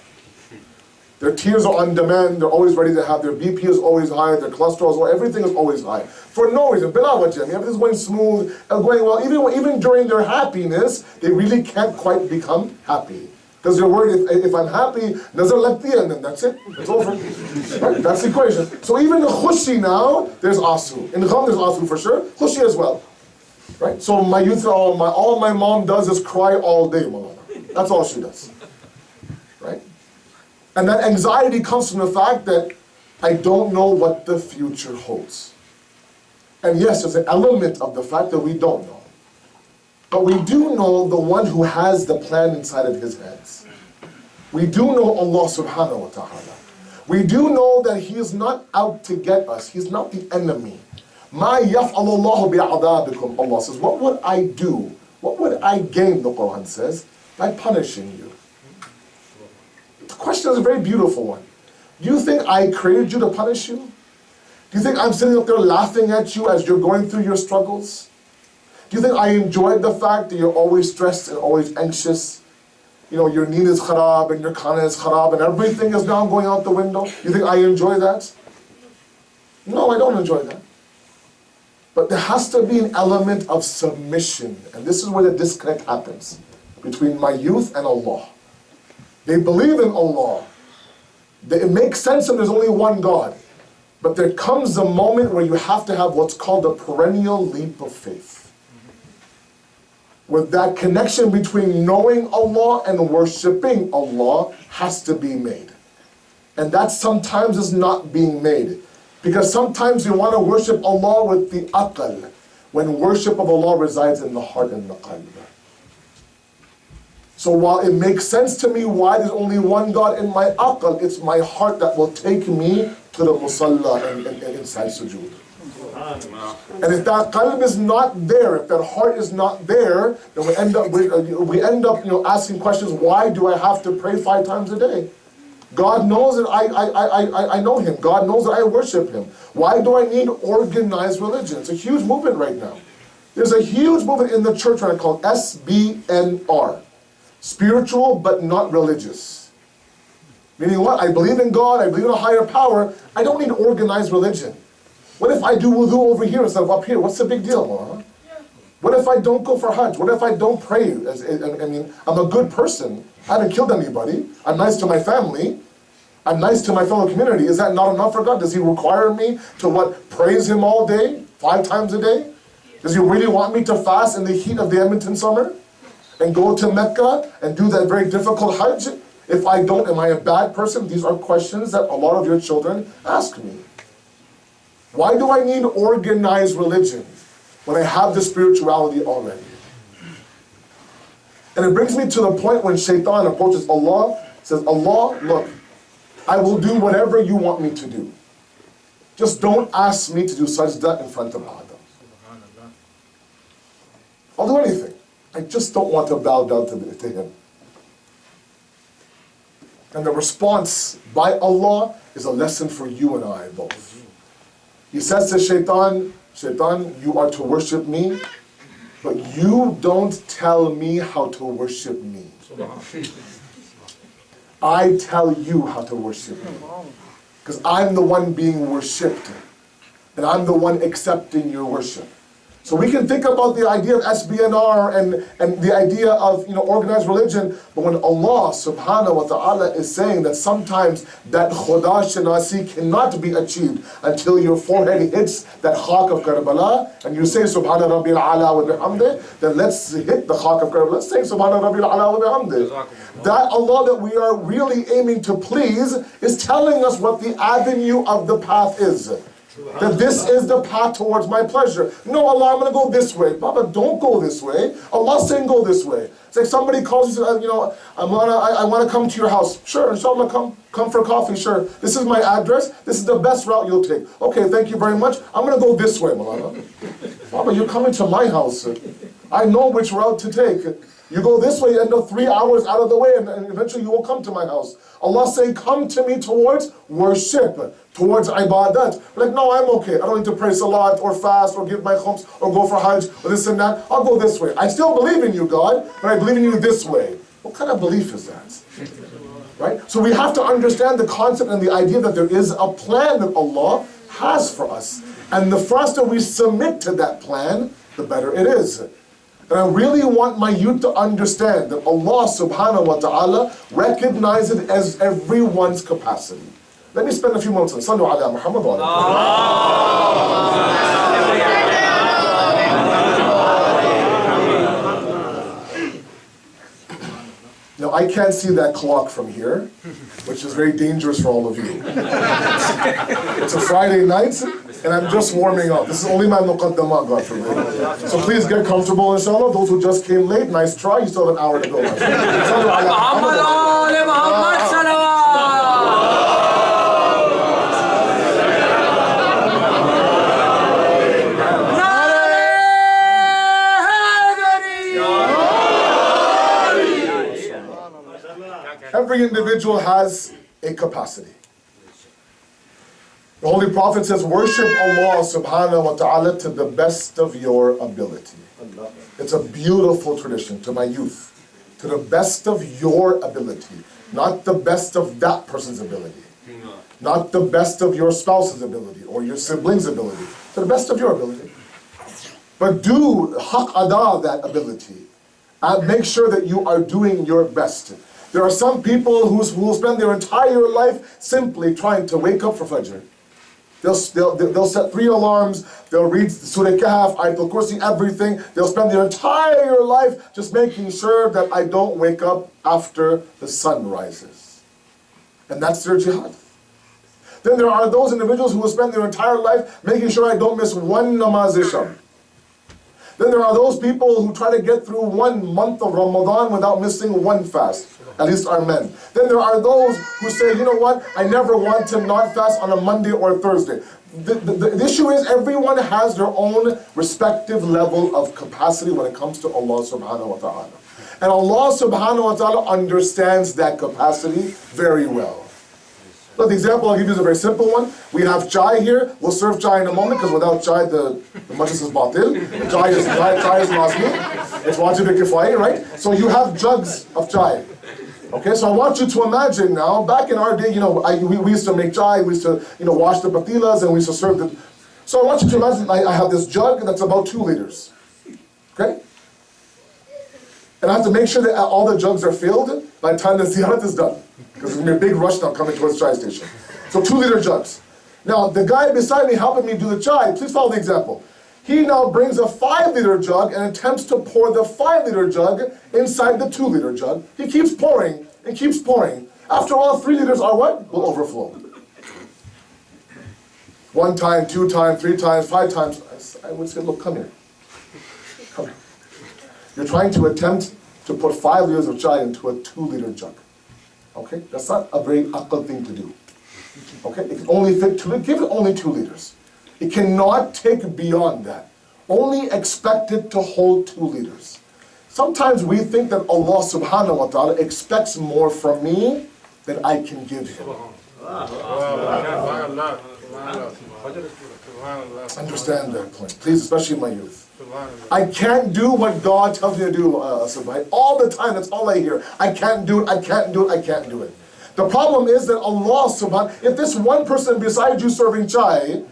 Their tears are on demand, they're always ready to have, their BP is always high, their cholesterol is high, everything is always high. For no reason, bila wajah, everything's going smooth and going well. Even during their happiness, they really can't quite become happy. Because they're worried, if I'm happy, nazar lagti, and then that's it, it's over. Right? That's the equation. So even in khushi now, there's asu. In gham there's asu for sure, khushi as well. Right? So my youth, all my mom does is cry all day, Malana. That's all she does. Right? And that anxiety comes from the fact that I don't know what the future holds. And yes, there's an element of the fact that we don't know. But we do know the one who has the plan inside of his hands. We do know Allah subhanahu wa ta'ala. We do know that He is not out to get us. He's not the enemy. مَا يَفْعَلُ اللَّهُ بِعَذَابِكُمْ. Allah says, what would I do? What would I gain, the Quran says, by punishing you? The question is a very beautiful one. Do you think I created you to punish you? Do you think I'm sitting up there laughing at you as you're going through your struggles? Do you think I enjoyed the fact that you're always stressed and always anxious? You know, your need is kharab and your khana is kharab and everything is now going out the window. You think I enjoy that? No, I don't enjoy that. But there has to be an element of submission. And this is where the disconnect happens between my youth and Allah. They believe in Allah. It makes sense that there's only one God. But there comes a moment where you have to have what's called a perennial leap of faith. Where that connection between knowing Allah and worshiping Allah has to be made. And that sometimes is not being made. Because sometimes you want to worship Allah with the aql, when worship of Allah resides in the heart and the qalb. So while it makes sense to me why there's only one God in my aql, it's my heart that will take me to the musalla and inside sujood. And if that qalb is not there, if that heart is not there, then we end up asking questions, why do I have to pray 5 times a day? God knows that I know Him. God knows that I worship Him. Why do I need organized religion? It's a huge movement right now. There's a huge movement in the church right now called SBNR. Spiritual but not religious. Meaning what? I believe in God, I believe in a higher power. I don't need organized religion. What if I do wudu over here instead of up here? What's the big deal? Huh? What if I don't go for Hajj? What if I don't pray? I mean, I'm a good person. I haven't killed anybody. I'm nice to my family. I'm nice to my fellow community. Is that not enough for God? Does He require me to praise Him all day, 5 times a day? Does He really want me to fast in the heat of the Edmonton summer? And go to Mecca and do that very difficult Hajj? If I don't, am I a bad person? These are questions that a lot of your children ask me. Why do I need organized religion when I have the spirituality already? And it brings me to the point when shaitan approaches Allah, says, Allah, look, I will do whatever you want me to do. Just don't ask me to do sajda in front of Adam. I'll do anything. I just don't want to bow down to Him. And the response by Allah is a lesson for you and I both. He says to Shaitan, Shaitan, you are to worship me, but you don't tell me how to worship me. I tell you how to worship me. Because I'm the one being worshipped. And I'm the one accepting your worship. So we can think about the idea of SBNR and the idea of organized religion, but when Allah subhanahu wa ta'ala is saying that sometimes that Khuda Shanasi cannot be achieved until your forehead hits that khak of Karbala, and you say Subhana Rabbil Ala wa bihamdih, then let's hit the khak of Karbala, let's say Subhana Rabbil Ala wa bihamdih. That Allah that we are really aiming to please is telling us what the avenue of the path is. That this is the path towards my pleasure. No, Allah, I'm going to go this way. Baba, don't go this way. Allah's saying go this way. It's like somebody calls you, I want to come to your house. Sure, inshallah, come for coffee, sure. This is my address. This is the best route you'll take. Okay, thank you very much. I'm going to go this way, Malana. Baba, you're coming to my house. I know which route to take. You go this way, you end up 3 hours out of the way, and eventually you will come to my house. Allah saying, come to me towards worship, towards ibadat. We're like, no, I'm okay. I don't need to pray salat or fast or give my khums or go for hajj or this and that. I'll go this way. I still believe in you, God, but I believe in you this way. What kind of belief is that? Right? So we have to understand the concept and the idea that there is a plan that Allah has for us. And the faster we submit to that plan, the better it is. And I really want my youth to understand that Allah subhanahu wa ta'ala recognizes it as everyone's capacity. Let me spend a few moments on Sallu ala Muhammad wa Now I can't see that clock from here, which is very dangerous for all of you. It's a Friday night, and I'm just warming up. This is only my muqaddamah, God forbid. So please get comfortable, inshallah. Those who just came late, nice try. You still have an hour to go. Every individual has a capacity. The Holy Prophet says, worship Allah subhanahu wa ta'ala to the best of your ability. It's a beautiful tradition to my youth. To the best of your ability. Not the best of that person's ability. Not the best of your spouse's ability or your sibling's ability. To the best of your ability. But do haq ada that ability. And make sure that you are doing your best. There are some people who will spend their entire life simply trying to wake up for Fajr. They'll set 3 alarms, they'll read Surah Kahf, Ayatul Kursi, everything. They'll spend their entire life just making sure that I don't wake up after the sun rises. And that's their jihad. Then there are those individuals who will spend their entire life making sure I don't miss one namaz-e-sham. Then there are those people who try to get through 1 month of Ramadan without missing one fast. At least are men. Then there are those who say, you know what, I never want to not fast on a Monday or a Thursday. The issue is everyone has their own respective level of capacity when it comes to Allah subhanahu wa ta'ala. And Allah subhanahu wa ta'ala understands that capacity very well. But the example I'll give you is a very simple one. We have chai here. We'll serve chai in a moment because without chai the majlis is batil. Chai is lazmi. It's wajib kifai, right? So you have jugs of chai. Okay, so I want you to imagine now, back in our day, we used to make chai, we used to, wash the patilas and we used to serve the... So I want you to imagine I have this jug that's about 2 liters. Okay? And I have to make sure that all the jugs are filled by the time the ziyarat is done. Because there's going to be a big rush now coming towards the chai station. So 2-liter jugs. Now, the guy beside me helping me do the chai, please follow the example. He now brings a 5-liter jug and attempts to pour the 5-liter jug inside the 2-liter jug. He keeps pouring and keeps pouring. After all, 3 liters are what? Will overflow. 1 time, 2 times, 3 times, 5 times. I would say, look, come here. Come here. You're trying to attempt to put 5 liters of chai into a 2-liter jug. Okay? That's not a very aql thing to do. Okay? It can only fit 2 liters. Give it only 2 liters. It cannot take beyond that. Only expect it to hold 2 liters. Sometimes we think that Allah subhanahu wa ta'ala expects more from me than I can give him. Understand that point, please, especially my youth. I can't do what God tells me to do, Asad. All the time, that's all I hear. I can't do it, I can't do it, I can't do it. The problem is that Allah subhanahu, if this one person beside you serving chai,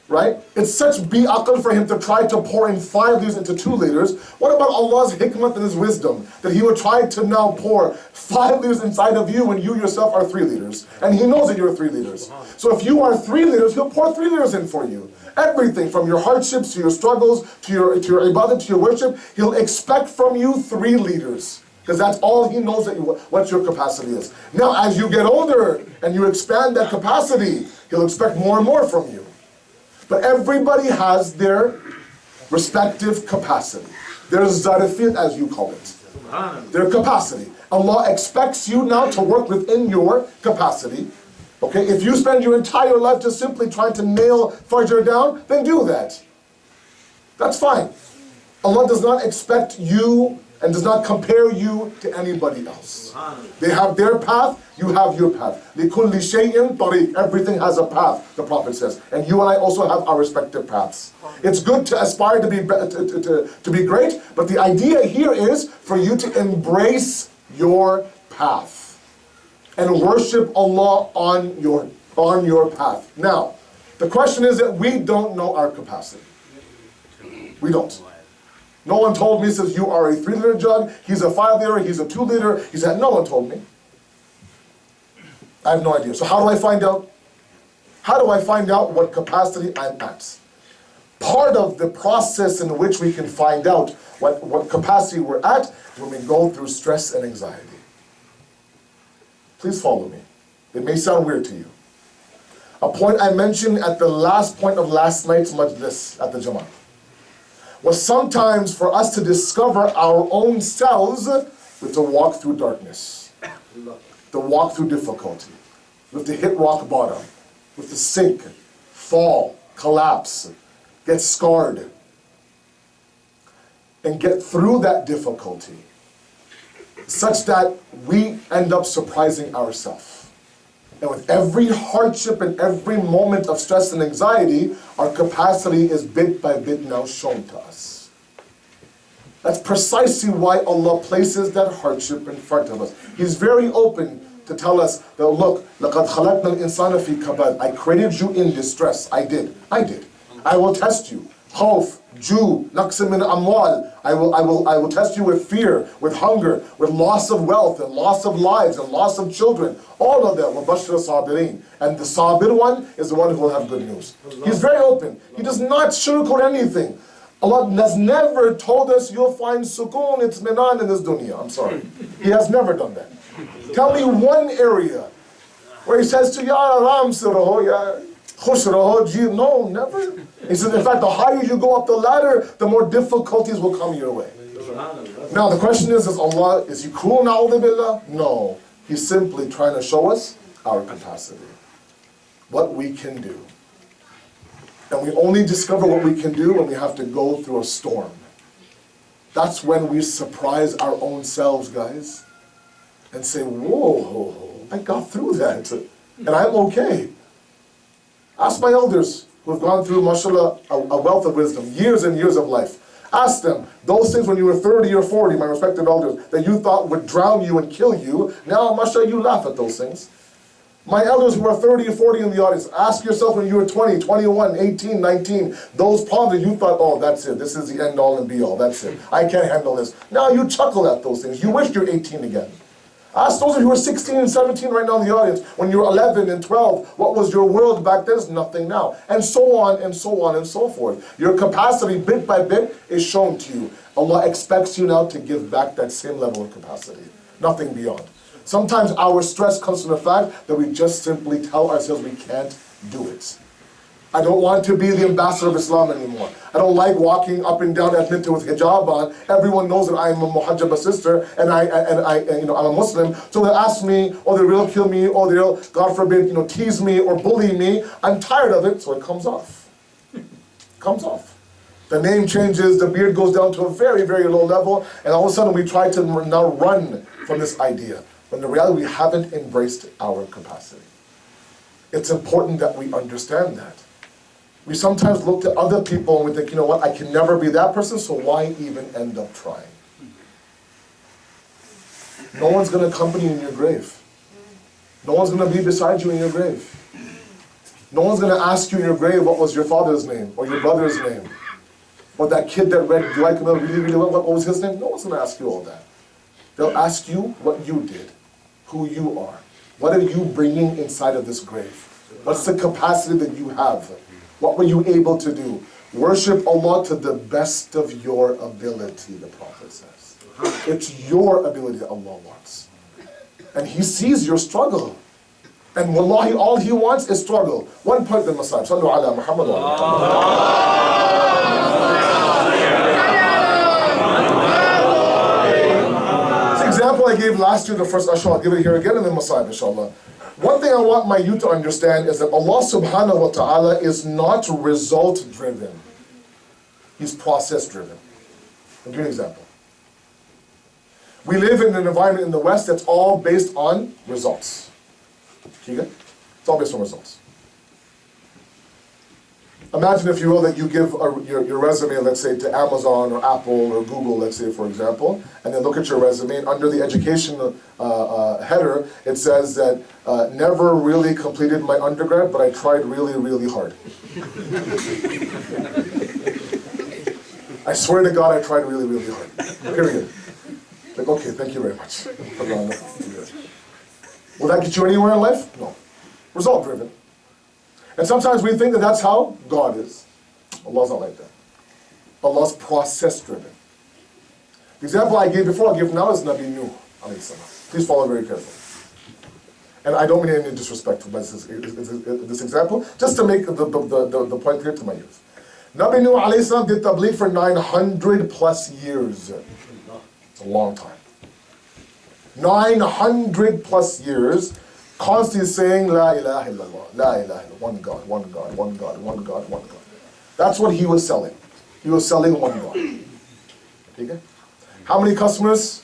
right? It's such aql for him to try to pour in 5 liters into 2 liters. What about Allah's hikmah and His wisdom? That He would try to now pour 5 liters inside of you when you yourself are 3 liters. And He knows that you're 3 liters. So if you are 3 liters, He'll pour 3 liters in for you. Everything from your hardships to your struggles, to your ibadah, to your worship, He'll expect from you 3 liters. Because that's all He knows that what your capacity is. Now as you get older and you expand that capacity, He'll expect more and more from you. But everybody has their respective capacity. Their zarafiyat, as you call it. Their capacity. Allah expects you now to work within your capacity. Okay, if you spend your entire life just simply trying to nail Fajr down, then do that. That's fine. Allah does not expect you and does not compare you to anybody else. They have their path, you have your path. لِكُلِّ شَيْءٍ طَرِيقٍ. Everything has a path, the Prophet says. And you and I also have our respective paths. It's good to aspire to be great, but the idea here is for you to embrace your path and worship Allah on your path. Now, the question is that we don't know our capacity. We don't. No one told me, says, you are a 3-liter jug, he's a 5-liter, he's a 2-liter. He said, no one told me. I have no idea. So how do I find out? How do I find out what capacity I'm at? Part of the process in which we can find out what capacity we're at is when we go through stress and anxiety. Please follow me. It may sound weird to you. A point I mentioned at the last point of last night's majlis at the Jamaat was sometimes for us to discover our own selves, we have to walk through darkness, to walk through difficulty, we have to hit rock bottom, we have to sink, fall, collapse, get scarred, and get through that difficulty such that we end up surprising ourselves. And with every hardship and every moment of stress and anxiety, our capacity is bit by bit now shown to us. That's precisely why Allah places that hardship in front of us. He's very open to tell us that, look, لَقَدْ خَلَقْنَا الْإِنسَانَ فِي كَبَدٍ. I created you in distress. I did. I will test you. Khawf, Jew, naqsim min amwal. I will test you with fear, with hunger, with loss of wealth and loss of lives and loss of children. All of them. وَبَشِّرَ sabirin. And the sabir one is the one who will have good news. He's very open. He does not sugarcoat anything. Allah has never told us you'll find sukoon, it's minan in this dunya. I'm sorry. He has never done that. Tell me one area where he says to Ya Aram Siraho, Ya Khush Raho, Ji. No, never. He says, in fact, the higher you go up the ladder, the more difficulties will come your way. Now the question is Allah, is he cruel na'udhu billah? No. He's simply trying to show us our capacity. What we can do. And we only discover what we can do when we have to go through a storm. That's when we surprise our own selves, guys. And say, whoa, I got through that. And I'm okay. Ask my elders who have gone through, mashallah, a wealth of wisdom, years and years of life. Ask them, those things when you were 30 or 40, my respected elders, that you thought would drown you and kill you, now, mashallah, you laugh at those things. My elders who are 30 or 40 in the audience, ask yourself when you were 20, 21, 18, 19, those problems that you thought, oh, that's it, this is the end all and be all, that's it, I can't handle this. Now you chuckle at those things. You wish you're 18 again. Ask those who are 16 and 17 right now in the audience, when you were 11 and 12, what was your world back then? It's nothing now. And so on and so on and so forth. Your capacity, bit by bit, is shown to you. Allah expects you now to give back that same level of capacity. Nothing beyond. Sometimes our stress comes from the fact that we just simply tell ourselves we can't do it. I don't want to be the ambassador of Islam anymore. I don't like walking up and down Edmonton with hijab on. Everyone knows that I am a muhajjaba sister and I'm a Muslim. So they'll ask me, or they'll ridicule me, or they'll, God forbid, tease me or bully me. I'm tired of it, so it comes off. Comes off. The name changes, the beard goes down to a very, very low level, and all of a sudden we try to now run from this idea. When in reality, we haven't embraced our capacity. It's important that we understand that. We sometimes look to other people and we think, you know what, I can never be that person, so why even end up trying? No one's going to accompany you in your grave. No one's going to be beside you in your grave. No one's going to ask you in your grave what was your father's name or your brother's name. Or that kid that read Dulaik really, really well, what was his name? No one's going to ask you all that. They'll ask you what you did, who you are. What are you bringing inside of this grave? What's the capacity that you have? What were you able to do? Worship Allah to the best of your ability, the Prophet says. It's your ability that Allah wants. And He sees your struggle. And wallahi, all He wants is struggle. One point in the Masajid. Sallu ala Muhammad wa ala Muhammad. This example I gave last year, the first Ashar, I'll give it here again in the Masajid, inshallah. One thing I want my youth to understand is that Allah subhanahu wa ta'ala is not result driven. He's process driven. I'll give you an example. We live in an environment in the West that's all based on results. It's all based on results. Imagine, if you will, that you give your resume, let's say, to Amazon or Apple or Google, let's say, for example, and then look at your resume, and under the education header, it says that never really completed my undergrad, but I tried really, really hard. I swear to God, I tried really, really hard. Period. Like, okay, thank you very much. Will that get you anywhere in life? No. Result driven. And sometimes we think that that's how God is. Allah's not like that. Allah's process driven. The example I gave before, I'll give now is Nabi Nuh. Please follow very carefully. And I don't mean any disrespect by this example, just to make the point clear to my youth. Nabi Nuh alayhi salam did tabligh for 900 plus years. It's a long time. 900 plus years, constantly saying, La ilaha illallah, La ilaha illallah, one God, one God, one God, one God, one God. That's what he was selling. He was selling one God. Okay? How many customers,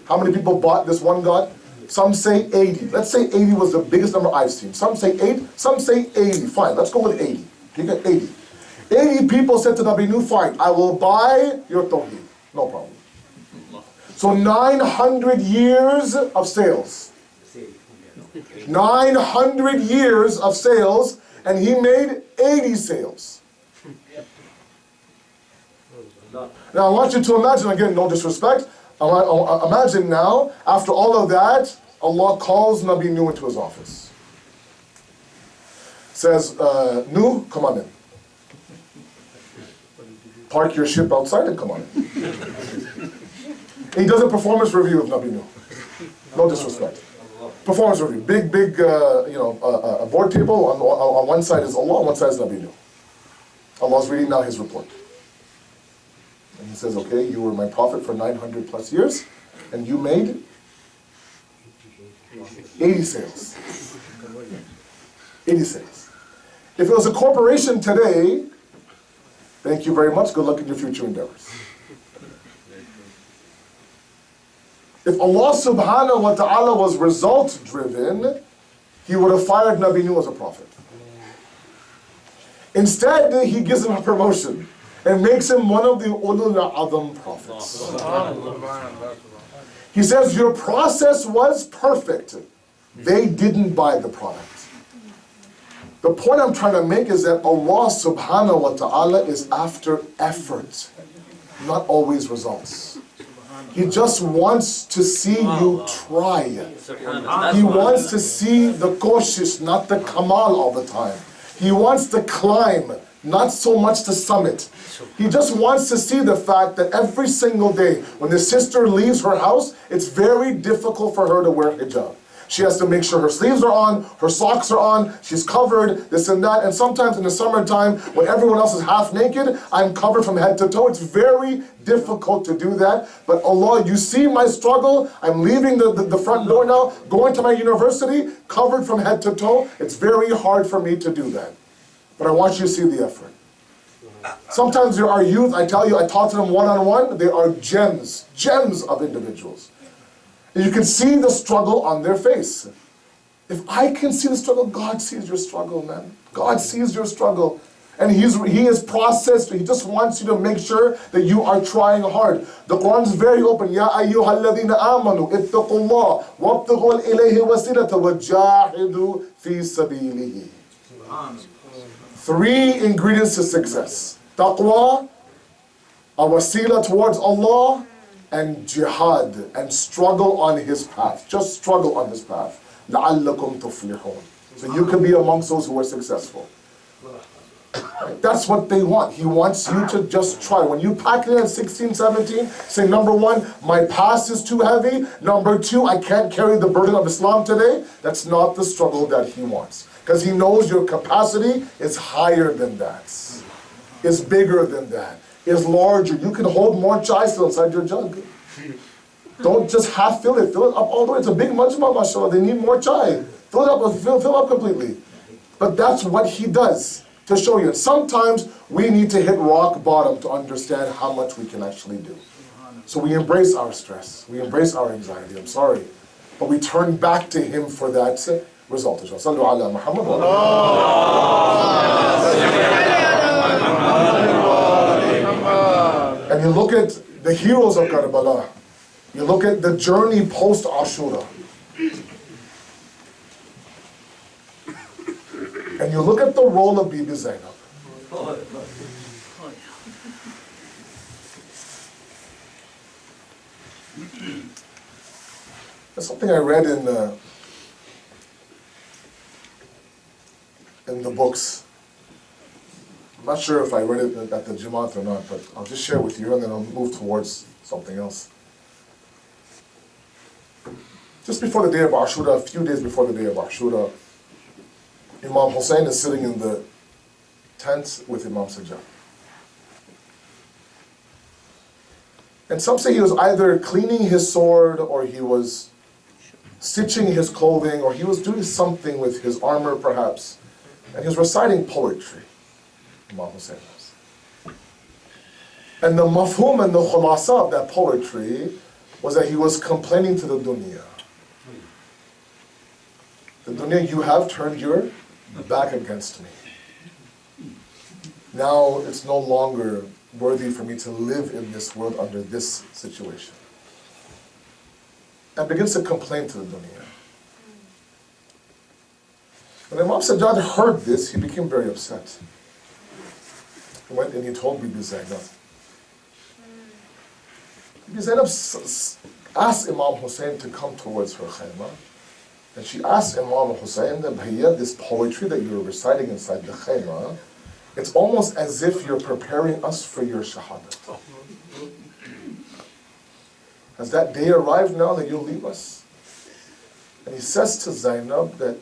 how many people bought this one God? Some say 80. Let's say 80 was the biggest number I've seen. Some say 8, some say 80. Fine, let's go with 80. Okay, 80. 80 people said to Nabi Nuh, fine, I will buy your tawheed. No problem. So 900 years of sales. 900 years of sales, and he made 80 sales. Now I want you to imagine, again, no disrespect, imagine now, after all of that, Allah calls Nabi Nuh into his office. Says, Nuh, come on in. Park your ship outside and come on in. He does a performance review of Nabi Nuh. No disrespect. Performance review. Big, a board table. On one side is Allah, on one side is Nabi Nuh. Allah's reading now his report. And he says, okay, you were my prophet for 900 plus years, and you made 80 sales. 80 sales. If it was a corporation today, thank you very much, good luck in your future endeavors. If Allah subhanahu wa ta'ala was result driven, he would have fired Nabi Nuh as a prophet. Instead, he gives him a promotion and makes him one of the ulul azam prophets. He says, your process was perfect. They didn't buy the product. The point I'm trying to make is that Allah subhanahu wa ta'ala is after effort, not always results. He just wants to see you try. He wants to see the koshish, not the kamal all the time. He wants to climb, not so much the summit. He just wants to see the fact that every single day, when the sister leaves her house, it's very difficult for her to wear hijab. She has to make sure her sleeves are on, her socks are on, she's covered, this and that. And sometimes in the summertime, when everyone else is half naked, I'm covered from head to toe. It's very difficult to do that. But Allah, you see my struggle. I'm leaving the front door now, going to my university, covered from head to toe. It's very hard for me to do that. But I want you to see the effort. Sometimes there are youth, I tell you, I talk to them one-on-one. They are gems of individuals. And you can see the struggle on their face. If I can see the struggle, God sees your struggle, man. God sees your struggle. And He is processed. He just wants you to make sure that you are trying hard. The Quran is very open. Ya ayyuhalladhina amanu ittaqullah wabtaghu ilayhi wasilata wajahidu fi sabilihi. 3 ingredients to success. Taqwa, a wasila towards Allah, and jihad, and struggle on His path. Just struggle on His path. لَعَلَّكُمْ تُفْلِحُونَ. So you can be amongst those who are successful. Right? That's what they want. He wants you to just try. When you pack it at 16, 17, say, number 1, my past is too heavy. Number 2, I can't carry the burden of Islam today. That's not the struggle that He wants. Because He knows your capacity is higher than that. Is bigger than that. Is larger. You can hold more chai still inside your jug. Don't just half fill it. Fill it up all the way. It's a big majma, mashallah. They need more chai. Fill it up. Fill up completely. But that's what He does to show you. And sometimes we need to hit rock bottom to understand how much we can actually do. So we embrace our stress. We embrace our anxiety. I'm sorry. But we turn back to Him for that result. Sallu ala Muhammad wa And you look at the heroes of Karbala. You look at the journey post Ashura. And you look at the role of Bibi Zainab. There's something I read in the books. I'm not sure if I read it at the Jamaat or not, but I'll just share with you and then I'll move towards something else. Just before the day of Ashura, a few days before the day of Ashura, Imam Hussaini is sitting in the tent with Imam Sajjad. And some say he was either cleaning his sword or he was stitching his clothing or he was doing something with his armor perhaps. And he was reciting poetry. Imam Hussain was. And the mafhum and the khulasa of that poetry was that he was complaining to the dunya. The dunya, you have turned your back against me. Now it's no longer worthy for me to live in this world under this situation. And begins to complain to the dunya. When Imam Sajjad heard this, he became very upset. He went and he told Bibi Zainab. Bibi Zainab asked Imam Hussein to come towards her khayma. And she asked Imam Hussein that, Bhaiya, this poetry that you're reciting inside the khayma, it's almost as if you're preparing us for your shahadat. Has that day arrived now that you'll leave us? And he says to Zainab that,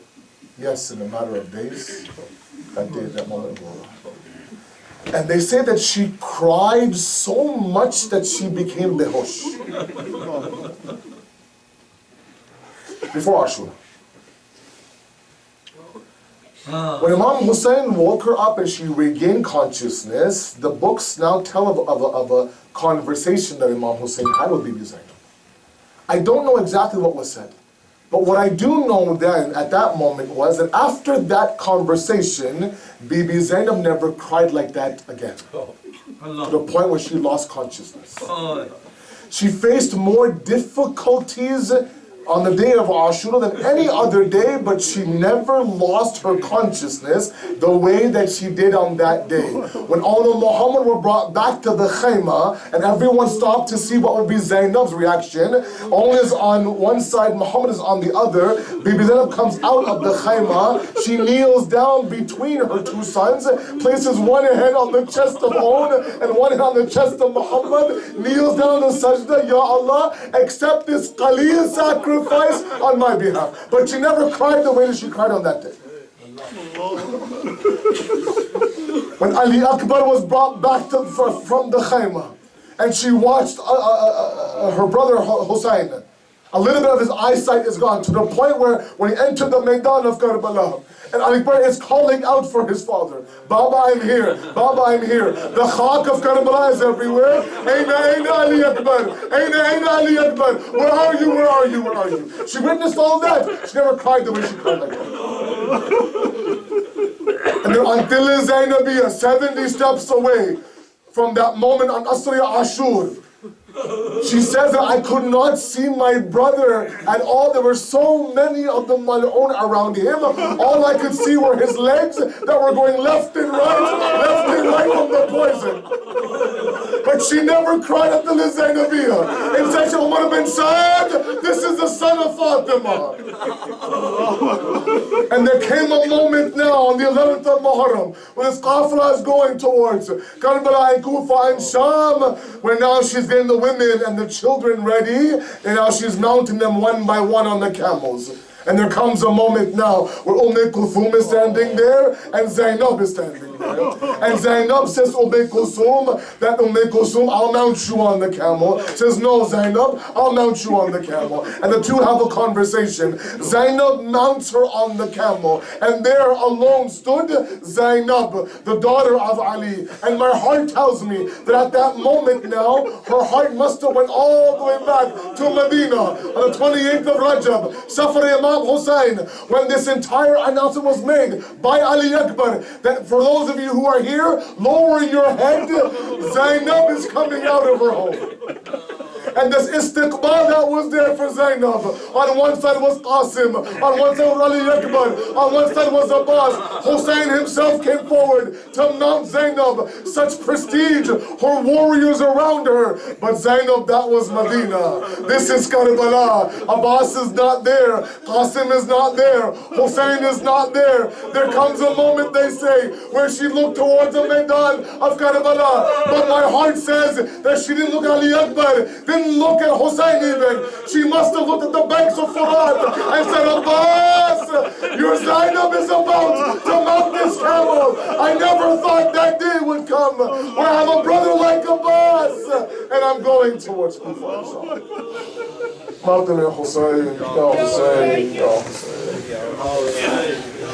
yes, in a matter of days, that day, that moment will arrive. And they say that she cried so much that she became behosh. Before Ashura. When Imam Hussein woke her up and she regained consciousness, the books now tell of a conversation that Imam Hussein had with Bibi Zainab. I don't know exactly what was said, but what I do know then at that moment was that after that conversation, Bibi Zainab never cried like that again. To the point where she lost consciousness. She faced more difficulties on the day of Ashura than any other day, but she never lost her consciousness the way that she did on that day. When all the Muhammad were brought back to the khayma and everyone stopped to see what would be Zainab's reaction, only is on one side, Muhammad is on the other. Bibi Zainab comes out of the khayma, she kneels down between her two sons, places one hand on the chest of On and one hand on the chest of Muhammad, kneels down to sajda, Ya Allah, accept this qaleel sacrifice on my behalf. But she never cried the way that she cried on that day. When Ali Akbar was brought back from the khayma and she watched her brother Hussaini, a little bit of his eyesight is gone to the point where when he entered the Maidan of Karbala and Ali Akbar is calling out for his father, Baba, I'm here, Baba, I'm here. The khak of Karbala is everywhere. Aina Ali Akbar, Aina Ali Akbar. Where are you, where are you, where are you? She witnessed all that. She never cried the way she cried like that. And then until Zainabiyya, 70 steps away from that moment on Asri Ashur, she says that I could not see my brother at all. There were so many of the mal'un around him. All I could see were his legs that were going left and right from the poison. But she never cried until the Zainabiyya. In such Umar bin Saad, this is the son of Fatima. And there came a moment now on the 11th of Muharram when this qafla is going towards Karbala and Kufa and Sham, where now she's getting the women and the children ready, and now she's mounting them one by one on the camels. And there comes a moment now where Kulthum is standing there and Zainab is standing there. And Zainab says Kulthum, that Kulthum, I'll mount you on the camel. Says, no, Zainab, I'll mount you on the camel. And the two have a conversation. Zainab mounts her on the camel. And there alone stood Zainab, the daughter of Ali. And my heart tells me that at that moment now, her heart must have went all the way back to Medina on the 28th of Rajab, Safar Imam Hussein, when this entire announcement was made by Ali Akbar, that for those of you who are here, lower your head, Zainab is coming out of her home. And this istiqbal that was there for Zainab, on one side was Qasim, on one side was Ali Akbar, on one side was Abbas. Hussein himself came forward to mount Zainab, such prestige, her warriors around her. But Zainab, that was Medina. This is Karbala. Abbas is not there, Qasim is not there, Hussein is not there. There comes a moment, they say, where she looked towards the Maidan of Karbala, but my heart says that she didn't look at Ali Akbar, didn't look at Hussein even. She must have looked at the banks of Furat and said, Abbas, your Zainab is about to mount this camel. I never thought that day would come where I have a brother like Abbas, and I'm going towards Kufa. Mountain Ya Hussein, Ya Hussein, Ya Hussein, Ya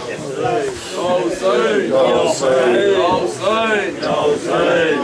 Hussein, Ya Hussein, Ya Hussein, Ya Hussein.